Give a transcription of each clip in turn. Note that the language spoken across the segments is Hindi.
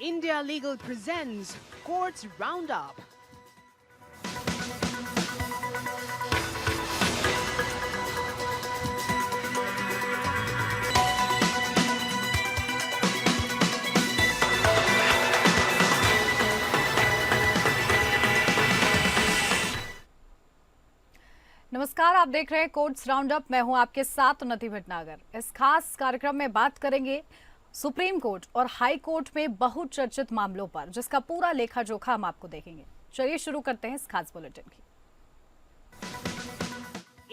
India Legal presents Courts Roundup. नमस्कार, आप देख रहे हैं कोर्ट्स राउंडअप। मैं हूं आपके साथ उन्नति भटनागर। इस खास कार्यक्रम में बात करेंगे सुप्रीम कोर्ट और हाई कोर्ट में बहुचर्चित मामलों पर, जिसका पूरा लेखा जोखा हम आपको देखेंगे। चलिए शुरू करते हैं इस खास बुलेटिन की।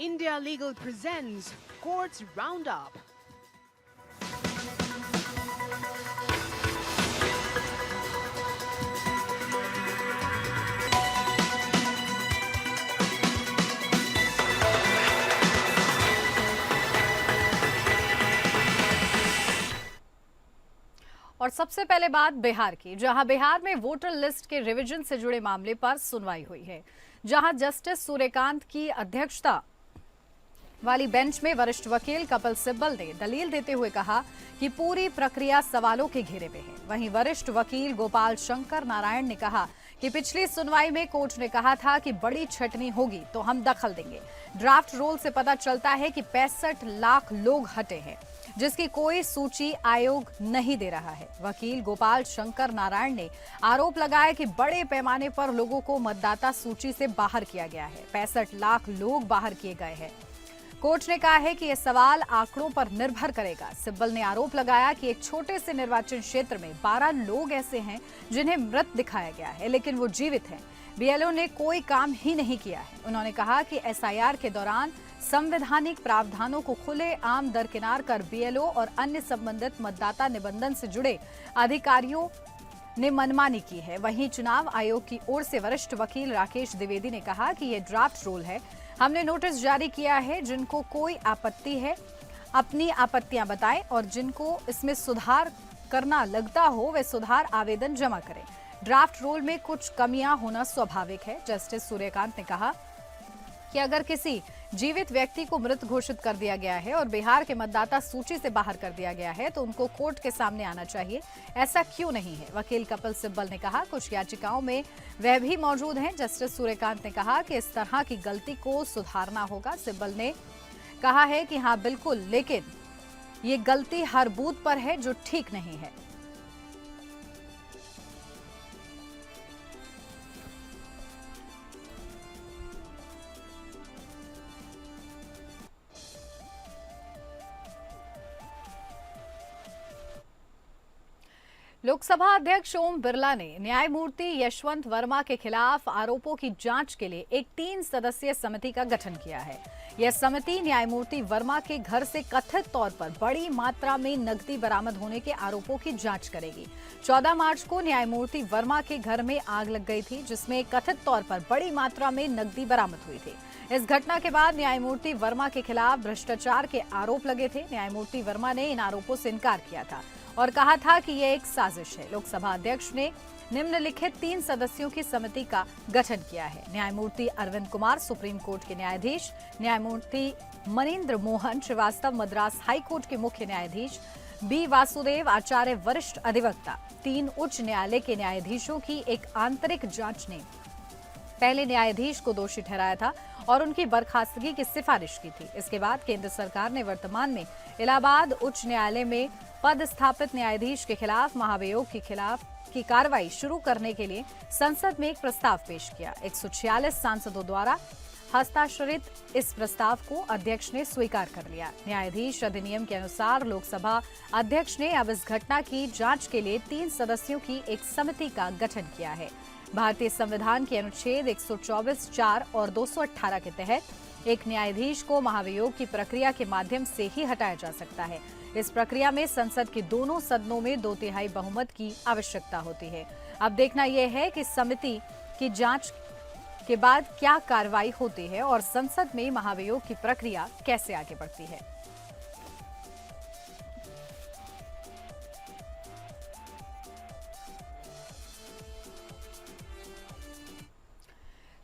India Legal presents Courts Roundup. और सबसे पहले बात बिहार की, जहां बिहार में वोटर लिस्ट के रिवीजन से जुड़े मामले पर सुनवाई हुई है। जहां जस्टिस सूर्यकांत की अध्यक्षता वाली बेंच में वरिष्ठ वकील कपिल सिब्बल ने दलील देते हुए कहा कि पूरी प्रक्रिया सवालों के घेरे में है। वहीं वरिष्ठ वकील गोपाल शंकर नारायण ने कहा कि पिछली सुनवाई में कोर्ट ने कहा था कि बड़ी छटनी होगी तो हम दखल देंगे। ड्राफ्ट रोल से पता चलता है कि 65 लाख लोग हटे हैं, जिसकी कोई सूची आयोग नहीं दे रहा है। वकील गोपाल शंकर नारायण ने आरोप लगाया कि बड़े पैमाने पर लोगों को मतदाता सूची से बाहर किया गया है। 65 लाख लोग बाहर किए गए हैं। कोर्ट ने कहा है कि यह सवाल आंकड़ों पर निर्भर करेगा। सिब्बल ने आरोप लगाया कि एक छोटे से निर्वाचन क्षेत्र में 12 लोग ऐसे हैं जिन्हें मृत दिखाया गया है, लेकिन वो जीवित हैं। बीएलओ ने कोई काम ही नहीं किया है। उन्होंने कहा कि एसआईआर के दौरान संवैधानिक प्रावधानों को खुले आम दरकिनार कर बीएलओ और अन्य संबंधित मतदाता निबंधन से जुड़े अधिकारियों ने मनमानी की है। वहीं चुनाव आयोग की ओर से वरिष्ठ वकील राकेश द्विवेदी ने कहा कि यह ड्राफ्ट रूल है। हमने नोटिस जारी किया है। जिनको कोई आपत्ति है अपनी आपत्तियां बताएं और जिनको इसमें सुधार करना लगता हो वे सुधार आवेदन जमा करें। ड्राफ्ट रोल में कुछ कमियां होना स्वाभाविक है। जस्टिस सूर्यकांत ने कहा कि अगर किसी जीवित व्यक्ति को मृत घोषित कर दिया गया है और बिहार के मतदाता सूची से बाहर कर दिया गया है तो उनको कोर्ट के सामने आना चाहिए। ऐसा क्यों नहीं है? वकील कपिल सिब्बल ने कहा कुछ याचिकाओं में वह भी मौजूद हैं। जस्टिस सूर्यकांत ने कहा कि इस तरह की गलती को सुधारना होगा। सिब्बल ने कहा है कि हाँ बिल्कुल, लेकिन ये गलती हर बूथ पर है जो ठीक नहीं है। लोकसभा अध्यक्ष ओम बिरला ने न्यायमूर्ति यशवंत वर्मा के खिलाफ आरोपों की जांच के लिए एक 3 सदस्यीय समिति का गठन किया है। यह समिति न्यायमूर्ति वर्मा के घर से कथित तौर पर बड़ी मात्रा में नकदी बरामद होने के आरोपों की जांच करेगी। 14 मार्च को न्यायमूर्ति वर्मा के घर में आग लग गई थी, जिसमें कथित तौर पर बड़ी मात्रा में नकदी बरामद हुई थी। इस घटना के बाद न्यायमूर्ति वर्मा के खिलाफ भ्रष्टाचार के आरोप लगे थे। न्यायमूर्ति वर्मा ने इन आरोपों से इनकार किया था और कहा था कि यह एक साजिश है। लोकसभा अध्यक्ष ने निम्नलिखित 3 सदस्यों की समिति का गठन किया है। न्यायमूर्ति अरविंद कुमार सुप्रीम कोर्ट के न्यायाधीश, न्यायमूर्ति मनीन्द्र मोहन श्रीवास्तव मद्रास हाई कोर्ट के मुख्य न्यायाधीश, बी वासुदेव आचार्य वरिष्ठ अधिवक्ता। 3 उच्च न्यायालय के न्यायाधीशों की एक आंतरिक जांच ने पहले न्यायाधीश को दोषी ठहराया था और उनकी बर्खास्तगी की सिफारिश की थी। इसके बाद केंद्र सरकार ने वर्तमान में इलाहाबाद उच्च न्यायालय में पदस्थापित न्यायाधीश के खिलाफ महाभियोग के खिलाफ की कार्रवाई शुरू करने के लिए संसद में एक प्रस्ताव पेश किया। 146 सांसदों द्वारा हस्ताक्षरित इस प्रस्ताव को अध्यक्ष ने स्वीकार कर लिया। न्यायाधीश अधिनियम के अनुसार लोकसभा अध्यक्ष ने अब इस घटना की जांच के लिए 3 सदस्यों की एक समिति का गठन किया है। भारतीय संविधान के अनुच्छेद 124(4) और 218 के तहत एक न्यायाधीश को महाभियोग की प्रक्रिया के माध्यम से ही हटाया जा सकता है। इस प्रक्रिया में संसद के दोनों सदनों में 2/3 बहुमत की आवश्यकता होती है। अब देखना यह है कि समिति की जांच के बाद क्या कार्रवाई होती है और संसद में महाभियोग की प्रक्रिया कैसे आगे बढ़ती है।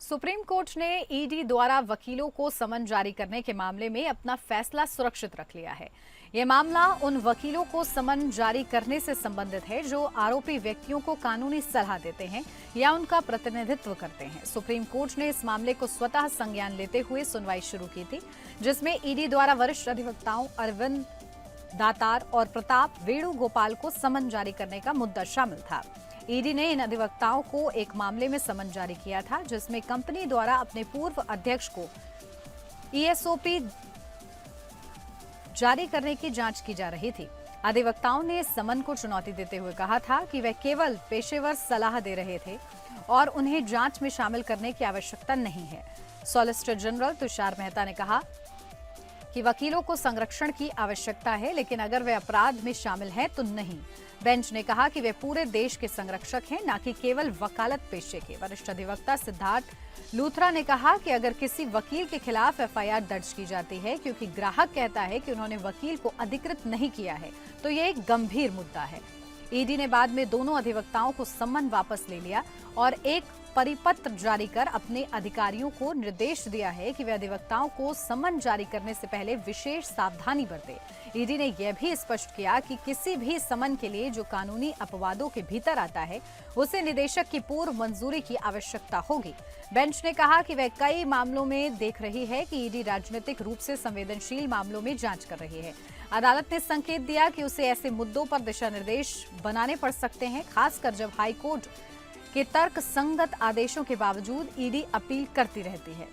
सुप्रीम कोर्ट ने ईडी द्वारा वकीलों को समन जारी करने के मामले में अपना फैसला सुरक्षित रख लिया है। ये मामला उन वकीलों को समन जारी करने से संबंधित है जो आरोपी व्यक्तियों को कानूनी सलाह देते हैं या उनका प्रतिनिधित्व करते हैं। सुप्रीम कोर्ट ने इस मामले को स्वतः संज्ञान लेते हुए सुनवाई शुरू की थी, जिसमें ईडी द्वारा वरिष्ठ अधिवक्ताओं अरविंद दातार और प्रताप वेणुगोपाल को समन जारी करने का मुद्दा शामिल था। ईडी ने इन अधिवक्ताओं को एक मामले में समन जारी किया था, जिसमें कंपनी द्वारा अपने पूर्व अध्यक्ष को ईएसओपी जारी करने की जांच की जा रही थी। अधिवक्ताओं ने इस समन को चुनौती देते हुए कहा था कि वे केवल पेशेवर सलाह दे रहे थे और उन्हें जांच में शामिल करने की आवश्यकता नहीं है। सॉलिसिटर जनरल तुषार मेहता ने कहा कि वकीलों को संरक्षण की आवश्यकता है, लेकिन अगर वे अपराध में शामिल हैं तो नहीं। बेंच ने कहा कि वे पूरे देश के संरक्षक हैं, न कि केवल वकालत पेशे के। वरिष्ठ अधिवक्ता सिद्धार्थ लूथरा ने कहा कि अगर किसी वकील के खिलाफ एफआईआर दर्ज की जाती है क्योंकि ग्राहक कहता है कि उन्होंने वकील को अधिकृत नहीं किया है, तो यह एक गंभीर मुद्दा है। ईडी ने बाद में दोनों अधिवक्ताओं को सम्मन वापस ले लिया और एक परिपत्र जारी कर अपने अधिकारियों को निर्देश दिया है कि वे अधिवक्ताओं को सम्मन जारी करने से पहले विशेष सावधानी बरतें। ईडी ने यह भी स्पष्ट किया कि किसी भी समन के लिए जो कानूनी अपवादों के भीतर आता है, उसे निदेशक की पूर्व मंजूरी की आवश्यकता होगी। बेंच ने कहा कि वह कई मामलों में देख रही है कि ईडी राजनीतिक रूप से संवेदनशील मामलों में जांच कर रही है। अदालत ने संकेत दिया कि उसे ऐसे मुद्दों पर दिशा निर्देश बनाने पड़ सकते हैं, खासकर जब हाईकोर्ट के तर्क संगत आदेशों के बावजूद ईडी अपील करती रहती है।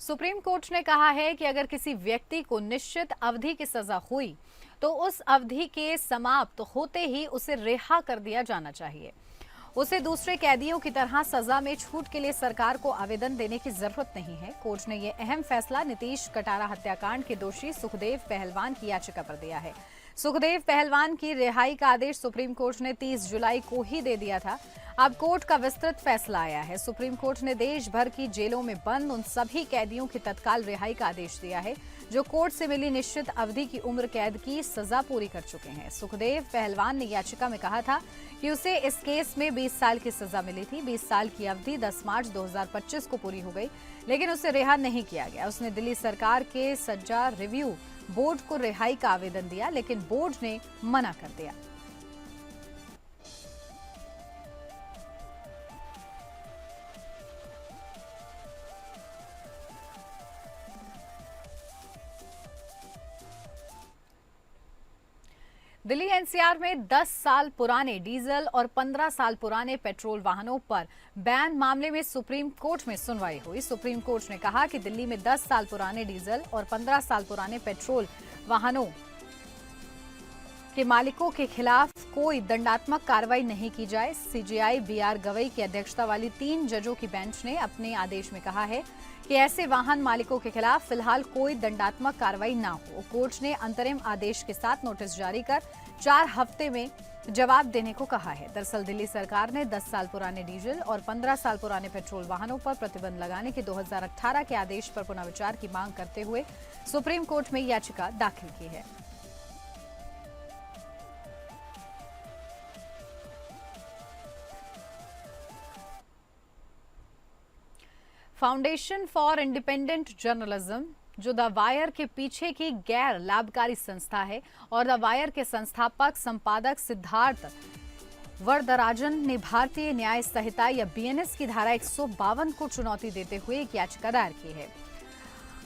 सुप्रीम कोर्ट ने कहा है कि अगर किसी व्यक्ति को निश्चित अवधि की सजा हुई तो उस अवधि के समाप्त होते ही उसे रिहा कर दिया जाना चाहिए। उसे दूसरे कैदियों की तरह सजा में छूट के लिए सरकार को आवेदन देने की जरूरत नहीं है। कोर्ट ने यह अहम फैसला नीतीश कटारा हत्याकांड के दोषी सुखदेव पहलवान की याचिका पर दिया है। सुखदेव पहलवान की रिहाई का आदेश सुप्रीम कोर्ट ने 30 जुलाई को ही दे दिया था। अब कोर्ट का विस्तृत फैसला आया है। सुप्रीम कोर्ट ने देश भर की जेलों में बंद उन सभी कैदियों की तत्काल रिहाई का आदेश दिया है जो कोर्ट से मिली निश्चित अवधि की उम्र कैद की सजा पूरी कर चुके हैं। सुखदेव पहलवान ने याचिका में कहा था कि उसे इस केस में 20 साल की सजा मिली थी। 20 साल की अवधि 10 मार्च 2025 को पूरी हो गई, लेकिन उसे रिहा नहीं किया गया। उसने दिल्ली सरकार के सजा रिव्यू बोर्ड को रिहाई का आवेदन दिया, लेकिन बोर्ड ने मना कर दिया। दिल्ली एनसीआर में 10 साल पुराने डीजल और 15 साल पुराने पेट्रोल वाहनों पर बैन मामले में सुप्रीम कोर्ट में सुनवाई हुई। सुप्रीम कोर्ट ने कहा कि दिल्ली में 10 साल पुराने डीजल और 15 साल पुराने पेट्रोल वाहनों के मालिकों के खिलाफ कोई दंडात्मक कार्रवाई नहीं की जाए। सीजेआई बीआर गवई की अध्यक्षता वाली 3 जजों की बेंच ने अपने आदेश में कहा है कि ऐसे वाहन मालिकों के खिलाफ फिलहाल कोई दंडात्मक कार्रवाई न हो। कोर्ट ने अंतरिम आदेश के साथ नोटिस जारी कर 4 हफ्ते में जवाब देने को कहा है। दरअसल दिल्ली सरकार ने 10 साल पुराने डीजल और 15 साल पुराने पेट्रोल वाहनों पर प्रतिबंध लगाने के 2018 के आदेश पर पुनर्विचार की मांग करते हुए सुप्रीम कोर्ट में याचिका दाखिल की है। फाउंडेशन फॉर इंडिपेंडेंट जर्नलिज्म, जो द वायर के पीछे की गैर लाभकारी संस्था है, और द वायर के संस्थापक संपादक सिद्धार्थ वरदराजन ने भारतीय न्याय संहिता या बीएनएस की धारा 152 को चुनौती देते हुए एक याचिका दायर की है।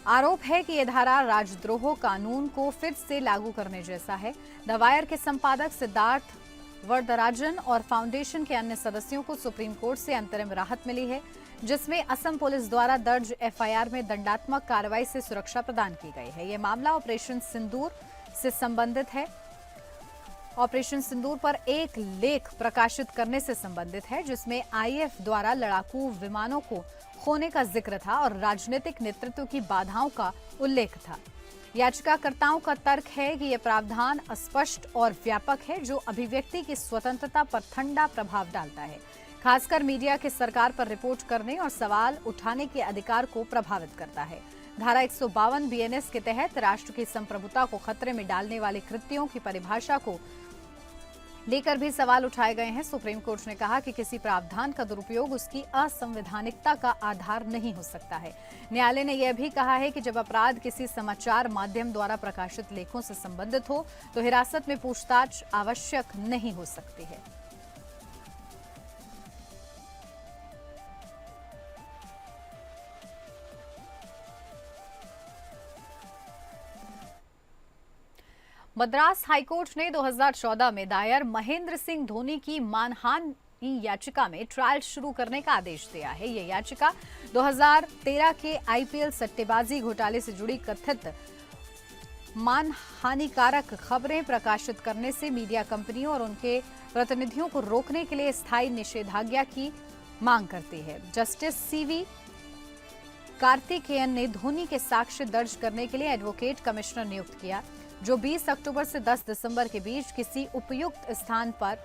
आरोप है कि यह धारा राजद्रोह कानून को फिर से लागू करने जैसा है। द वायर के संपादक सिद्धार्थ वरदराजन और फाउंडेशन के अन्य सदस्यों को सुप्रीम कोर्ट से अंतरिम राहत मिली है, जिसमें असम पुलिस द्वारा दर्ज एफआईआर में दंडात्मक कार्रवाई से सुरक्षा प्रदान की गई है। यह मामला ऑपरेशन सिंदूर से संबंधित है। ऑपरेशन सिंदूर पर एक लेख प्रकाशित करने से संबंधित है, जिसमें आईएफ द्वारा लड़ाकू विमानों को खोने का जिक्र था और राजनीतिक नेतृत्व की बाधाओं का उल्लेख था। याचिकाकर्ताओं का तर्क है कि यह प्रावधान अस्पष्ट और व्यापक है, जो अभिव्यक्ति की स्वतंत्रता पर ठंडा प्रभाव डालता है, खासकर मीडिया के सरकार पर रिपोर्ट करने और सवाल उठाने के अधिकार को प्रभावित करता है। धारा 152 बीएनएस के तहत राष्ट्र की संप्रभुता को खतरे में डालने वाले कृत्यों की परिभाषा को लेकर भी सवाल उठाए गए हैं। सुप्रीम कोर्ट ने कहा कि किसी प्रावधान का दुरुपयोग उसकी असंवैधानिकता का आधार नहीं हो सकता है। न्यायालय ने यह भी कहा है कि जब अपराध किसी समाचार माध्यम द्वारा प्रकाशित लेखों से संबंधित हो तो हिरासत में पूछताछ आवश्यक नहीं हो सकती है। मद्रास हाईकोर्ट ने 2014 में दायर महेंद्र सिंह धोनी की मानहानि याचिका में ट्रायल शुरू करने का आदेश दिया है। यह याचिका 2013 के आईपीएल सट्टेबाजी घोटाले से जुड़ी कथित मानहानिकारक खबरें प्रकाशित करने से मीडिया कंपनियों और उनके प्रतिनिधियों को रोकने के लिए स्थायी निषेधाज्ञा की मांग करती है। जस्टिस सीवी कार्तिकेयन ने धोनी के साक्ष्य दर्ज करने के लिए एडवोकेट कमिश्नर नियुक्त किया, जो 20 अक्टूबर से 10 दिसंबर के बीच किसी उपयुक्त स्थान पर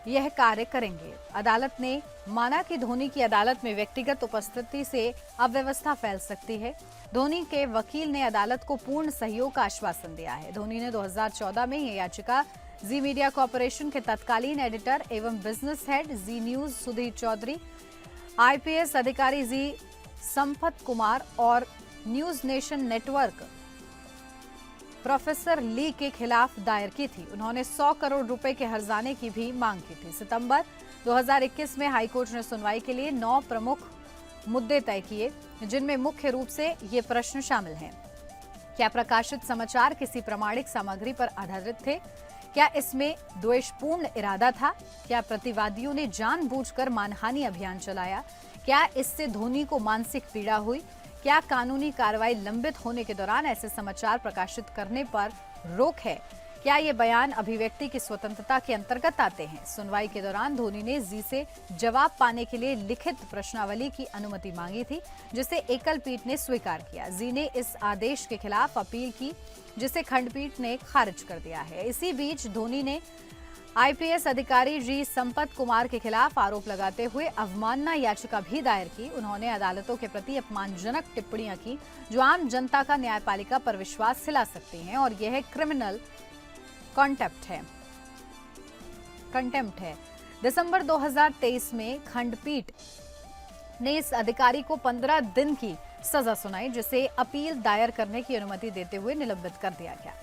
यह कार्य करेंगे। अदालत ने माना कि धोनी की अदालत में व्यक्तिगत उपस्थिति से अव्यवस्था फैल सकती है। धोनी के वकील ने अदालत को पूर्ण सहयोग का आश्वासन दिया है। धोनी ने 2014 में यह याचिका जी मीडिया कॉर्पोरेशन के तत्कालीन एडिटर एवं बिजनेस हेड जी न्यूज सुधीर चौधरी, आईपीएस अधिकारी जी संपत कुमार और न्यूज नेशन नेटवर्क प्रोफेसर ली के खिलाफ दायर की थी। उन्होंने 100 करोड़ रुपए के हर्जाने की भी मांग की थी। सितंबर 2021 में हाईकोर्ट ने सुनवाई के लिए 9 प्रमुख मुद्दे तय किए, जिनमें मुख्य रूप से ये प्रश्न शामिल हैं। क्या प्रकाशित समाचार किसी प्रमाणिक सामग्री पर आधारित थे? क्या इसमें द्वेषपूर्ण इरादा था? क्या प्रतिवादियों ने जानबूझकर मानहानि अभियान चलाया? क्या इससे धोनी को मानसिक पीड़ा हुई? क्या कानूनी कार्रवाई लंबित होने के दौरान ऐसे समाचार प्रकाशित करने पर रोक है? क्या ये बयान अभिव्यक्ति की स्वतंत्रता के अंतर्गत आते हैं? सुनवाई के दौरान धोनी ने जी से जवाब पाने के लिए लिखित प्रश्नावली की अनुमति मांगी थी, जिसे एकल पीठ ने स्वीकार किया। जी ने इस आदेश के खिलाफ अपील की, जिसे खंडपीठ ने खारिज कर दिया है। इसी बीच धोनी ने आईपीएस अधिकारी जी संपत कुमार के खिलाफ आरोप लगाते हुए अवमानना याचिका भी दायर की। उन्होंने अदालतों के प्रति अपमानजनक टिप्पणियां की, जो आम जनता का न्यायपालिका पर विश्वास हिला सकती हैं, और यह क्रिमिनल कंटेम्प्ट है। दिसंबर 2023 में खंडपीठ ने इस अधिकारी को 15 दिन की सजा सुनाई, जिसे अपील दायर करने की अनुमति देते हुए निलंबित कर दिया गया।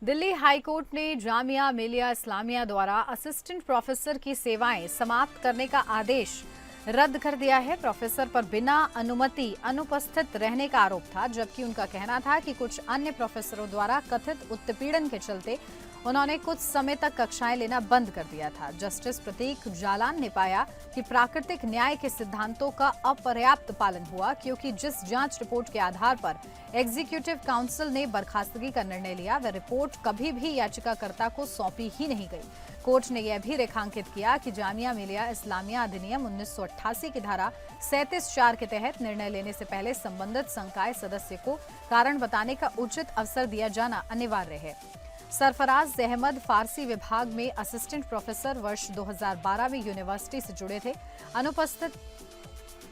दिल्ली हाईकोर्ट ने जामिया मिलिया इस्लामिया द्वारा असिस्टेंट प्रोफेसर की सेवाएं समाप्त करने का आदेश रद्द कर दिया है। प्रोफेसर पर बिना अनुमति अनुपस्थित रहने का आरोप था, जबकि उनका कहना था कि कुछ अन्य प्रोफेसरों द्वारा कथित उत्पीड़न के चलते उन्होंने कुछ समय तक कक्षाएं लेना बंद कर दिया था। जस्टिस प्रतीक जालान ने पाया कि प्राकृतिक न्याय के सिद्धांतों का अपर्याप्त पालन हुआ, क्योंकि जिस जांच रिपोर्ट के आधार पर एग्जीक्यूटिव काउंसिल ने बर्खास्तगी का निर्णय लिया, वह रिपोर्ट कभी भी याचिकाकर्ता को सौंपी ही नहीं गई। कोर्ट ने यह भी रेखांकित किया कि जामिया मिलिया इस्लामिया अधिनियम 1988 की धारा 37(4) के तहत निर्णय लेने से पहले संबंधित संकाय सदस्य को कारण बताने का उचित अवसर दिया जाना अनिवार्य है। सरफराज अहमद फारसी विभाग में असिस्टेंट प्रोफेसर वर्ष 2012 में यूनिवर्सिटी से जुड़े थे।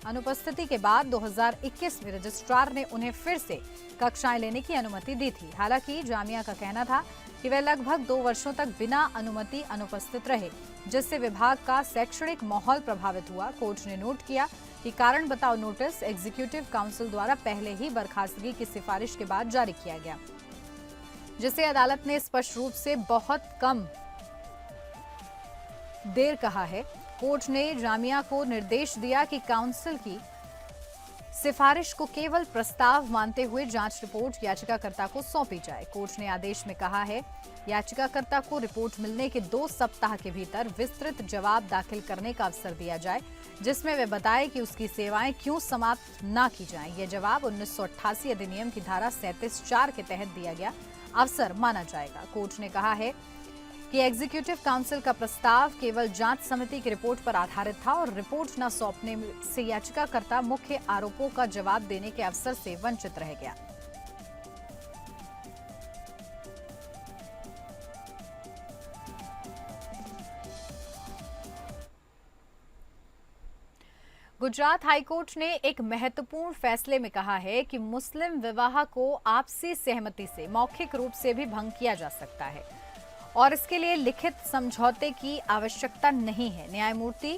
अनुपस्थिति के बाद 2021 में रजिस्ट्रार ने उन्हें फिर से कक्षाएं लेने की अनुमति दी थी। हालांकि जामिया का कहना था कि वे लगभग 2 वर्षों तक बिना अनुमति अनुपस्थित रहे, जिससे विभाग का शैक्षणिक माहौल प्रभावित हुआ। कोर्ट ने नोट किया कि कारण बताओ नोटिस एग्जीक्यूटिव काउंसिल द्वारा पहले ही बर्खास्तगी की सिफारिश के बाद जारी किया गया, जिसे अदालत ने स्पष्ट रूप से बहुत कम देर कहा है। कोर्ट ने जामिया को निर्देश दिया कि काउंसिल की सिफारिश को केवल प्रस्ताव मानते हुए जांच रिपोर्ट याचिकाकर्ता को सौंपी जाए। कोर्ट ने आदेश में कहा है, याचिकाकर्ता को रिपोर्ट मिलने के 2 सप्ताह के भीतर विस्तृत जवाब दाखिल करने का अवसर दिया जाए, जिसमें वे बताए कि उसकी सेवाएं क्यों समाप्त न की जाएं। यह जवाब 1988 अधिनियम की धारा 37(4) के तहत दिया गया अवसर माना जाएगा। कोर्ट ने कहा है कि एग्जीक्यूटिव काउंसिल का प्रस्ताव केवल जांच समिति की रिपोर्ट पर आधारित था और रिपोर्ट न सौंपने से याचिकाकर्ता मुख्य आरोपों का जवाब देने के अवसर से वंचित रह गया। गुजरात हाईकोर्ट ने एक महत्वपूर्ण फैसले में कहा है कि मुस्लिम विवाह को आपसी सहमति से मौखिक रूप से भी भंग किया जा सकता है और इसके लिए लिखित समझौते की आवश्यकता नहीं है। न्यायमूर्ति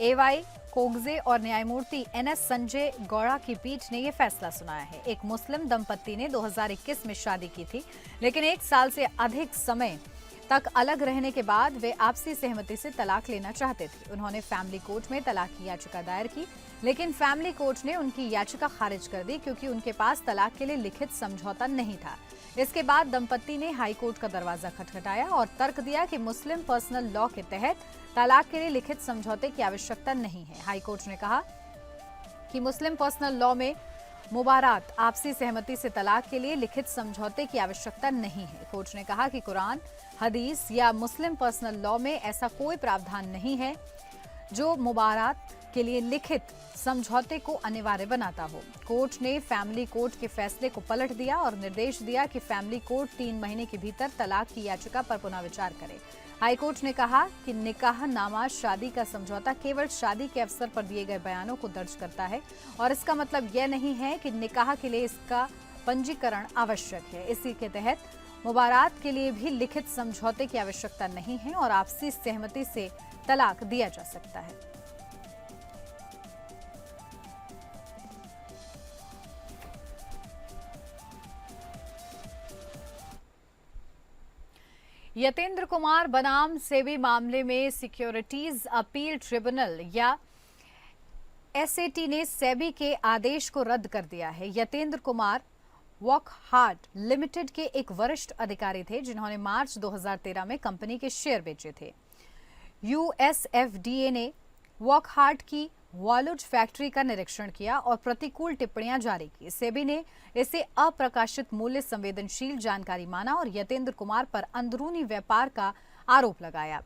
एवाई कोगजे और न्यायमूर्ति एनएस संजय गौड़ा की पीठ ने यह फैसला सुनाया है। एक मुस्लिम दंपत्ति ने 2021 में शादी की थी, लेकिन 1 साल से अधिक समय तक अलग रहने के बाद वे आपसी सहमति से तलाक लेना चाहते थे। उन्होंने फैमिली कोर्ट में तलाक की याचिका दायर की, लेकिन फैमिली कोर्ट ने उनकी याचिका खारिज कर दी क्योंकि उनके पास तलाक के लिए लिखित समझौता नहीं था। इसके बाद दंपत्ति ने हाई कोर्ट का दरवाजा खटखटाया और तर्क दिया कि मुस्लिम पर्सनल लॉ के तहत तलाक के लिए लिखित समझौते की आवश्यकता नहीं है। हाई कोर्ट ने कहा कि मुस्लिम पर्सनल लॉ में मुबारात आपसी सहमति से तलाक के लिए लिखित समझौते की आवश्यकता नहीं है। कोर्ट ने कहा कि कुरान, हदीस या मुस्लिम पर्सनल लॉ में ऐसा कोई प्रावधान नहीं है जो मुबारात के लिए लिखित समझौते को अनिवार्य बनाता हो। कोर्ट ने फैमिली कोर्ट के फैसले को पलट दिया और निर्देश दिया कि फैमिली कोर्ट 3 महीने के भीतर तलाक की याचिका पर पुनः विचार करे। हाईकोर्ट ने कहा कि निकाह नामा शादी का समझौता केवल शादी के अवसर पर दिए गए बयानों को दर्ज करता है और इसका मतलब यह नहीं है कि निकाह के लिए इसका पंजीकरण आवश्यक है। इसी के तहत मुबारात के लिए भी लिखित समझौते की आवश्यकता नहीं है और आपसी सहमति से तलाक दिया जा सकता है। यतेंद्र कुमार बनाम सेबी मामले में सिक्योरिटीज अपील ट्रिब्यूनल या एसएटी ने सेबी के आदेश को रद्द कर दिया है। यतेंद्र कुमार वॉकहार्ट लिमिटेड के एक वरिष्ठ अधिकारी थे जिन्होंने मार्च 2013 में कंपनी के शेयर बेचे थे। यूएसएफडीए ने वॉकहार्ट की वॉलुज फैक्ट्री का निरीक्षण किया और प्रतिकूल टिप्पणियां जारी की। सेबी ने इसे अप्रकाशित मूल्य संवेदनशील जानकारी माना और यतेंद्र कुमार पर अंदरूनी व्यापार का आरोप लगाया।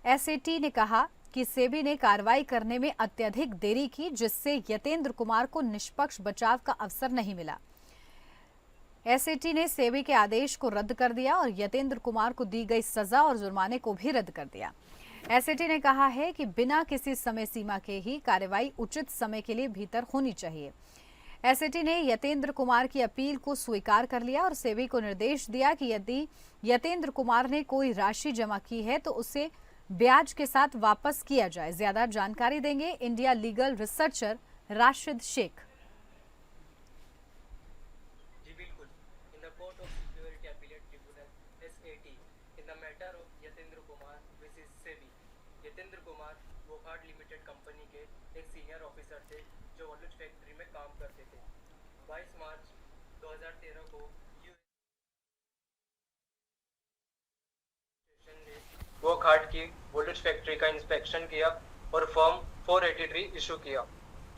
एसएटी ने कहा कि सेबी ने कार्रवाई करने में अत्यधिक देरी की, जिससे यतेंद्र कुमार को निष्पक्ष बचाव का अवसर नहीं मिला। एसएटी ने सेबी के आदेश को रद्द कर दिया और यतेंद्र कुमार को दी गई सजा और जुर्माने को भी रद्द कर दिया। एसएटी ने कहा है कि बिना किसी समय सीमा के ही कार्रवाई उचित समय के लिए भीतर होनी चाहिए। एसएटी ने यतेंद्र कुमार की अपील को स्वीकार कर लिया और सेबी को निर्देश दिया कि यदि यतेंद्र कुमार ने कोई राशि जमा की है तो उसे ब्याज के साथ वापस किया जाए। ज्यादा जानकारी देंगे India legal researcher Rashid Shaikh. जी बिल्कुल। In the court of security appellate tribunal SAT in the matter of Yatendra Kumar versus SEBI. Yatendra Kumar Wockhardt limited company के एक सीनियर ऑफिसर थे जो वॉलुज फैक्ट्री में काम करते थे। 22 मार्च 2013 को वॉकहार्ट की वॉलुज फैक्ट्री का इंस्पेक्शन किया और फॉर्म 483 इशू किया।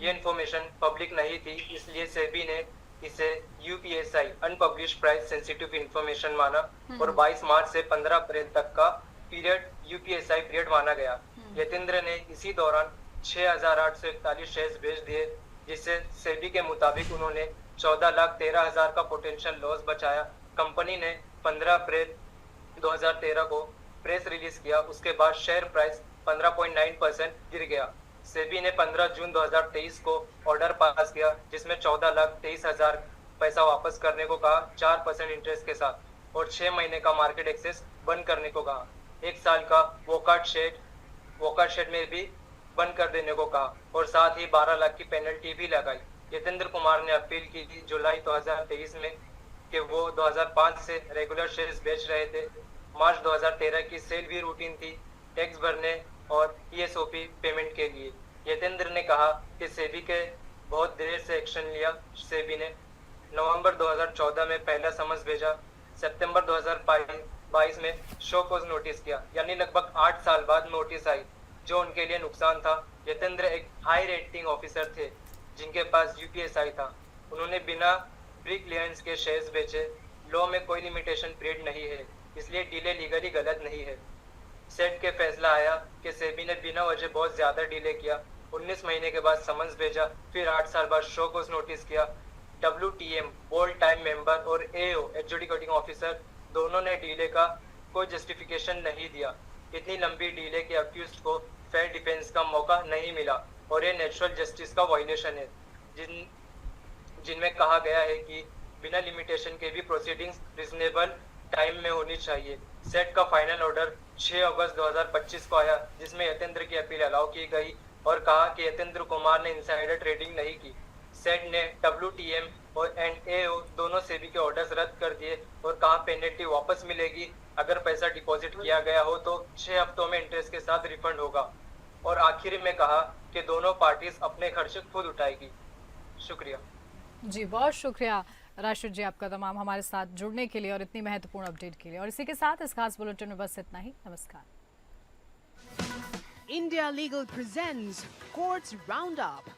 ये इन्फॉर्मेशन पब्लिक नहीं थी, इसलिए सेबी ने इसे UPSI unpublished price sensitive information माना और 22 मार्च से 15 अप्रैल तक का पीरियड यूपीएसआई पीरियड माना गया। यतेंद्र ने इसी दौरान 6,841 शेयर्स बेच दिए, जिससे सेबी के मुताबिक उन्होंने 14,13,000 का पोटेंशियल लॉस बचाया। कंपनी ने 15 अप्रैल 2013 को प्रेस रिलीज किया। उसके बाद शेयर प्राइस 15.9% गिर गया। सेबी ने 15 जून 2023 को ऑर्डर पास किया, जिसमें 14,23,000 पैसा वापस करने को कहा 4% इंटरेस्ट के साथ और 6 महीने का मार्केट एक्सेस बंद करने को कहा। 1 साल का वॉकआउट शेड में भी बंद कर देने को कहा और साथ ही 12 लाख की पेनल्टी भी लगाई। यतेंद्र कुमार ने अपील की थी जुलाई 2023 में कि वो 2005 से रेगुलर शेयर्स बेच रहे थे। मार्च 2013 की सेल भी रूटीन थी, टैक्स भरने और ईएसओपी पेमेंट के लिए। यतेंद्र ने कहा कि सेबी के बहुत देर से एक्शन लिया। सेबी ने नवंबर 2014 में पहला समन्स भेजा, सितंबर 2022 में शो कॉज नोटिस किया, यानी लगभग 8 साल बाद नोटिस आई, जो उनके लिए नुकसान था। यतेंद्र एक हाई रेटिंग ऑफिसर थे जिनके पास यूपीएसआई था। उन्होंने बिना प्री क्लियरेंस के शेयर्स बेचे। लॉ में कोई लिमिटेशन पीरियड नहीं है, इसलिए डिले लीगली गलत नहीं है। सेट के फैसला आया कि सेबी ने बिना वजह बहुत ज्यादा डिले किया। 19 महीने के बाद समन्स भेजा, फिर 8 साल बाद शो कॉज नोटिस किया। WTM बोल्ड टाइम मेंबर और AO एडजुडिकेटिंग ऑफिसर दोनों ने डिले का कोई जस्टिफिकेशन नहीं दिया। इतनी लंबी डिले के अक्यूज्ड को फेयर डिफेंस का मौका नहीं मिला। और ये नेचुरल जस्टिस का वायलेशन है, जिनमें कहा गया है कि बिना लिमिटेशन के भी प्रोसीडिंग्स रीजनेबल टाइम में होनी चाहिए। सेट का फाइनल ऑर्डर 6 अगस्त 2025 को आया, जिसमें यतेंद्र की अपील अलाउ की गई और कहा कि यतेंद्र कुमार ने इनसाइडर ट्रेडिंग नहीं की। सेट ने WTM और AO दोनों सेबी के ऑर्डर्स रद्द कर दिए और कहा पेनल्टी वापस मिलेगी, अगर पैसा डिपॉजिट किया गया हो तो 6 हफ्तों में इंटरेस्ट के साथ रिफंड होगा। और आखिर में कहा कि दोनों पार्टीज अपने खर्च खुद उठाएगी। शुक्रिया जी, बहुत शुक्रिया राशिद जी आपका तमाम हमारे साथ जुड़ने के लिए और इतनी महत्वपूर्ण अपडेट के लिए। और इसी के साथ इस खास बुलेटिन में बस इतना ही। नमस्कार। India Legal presents Courts Roundup.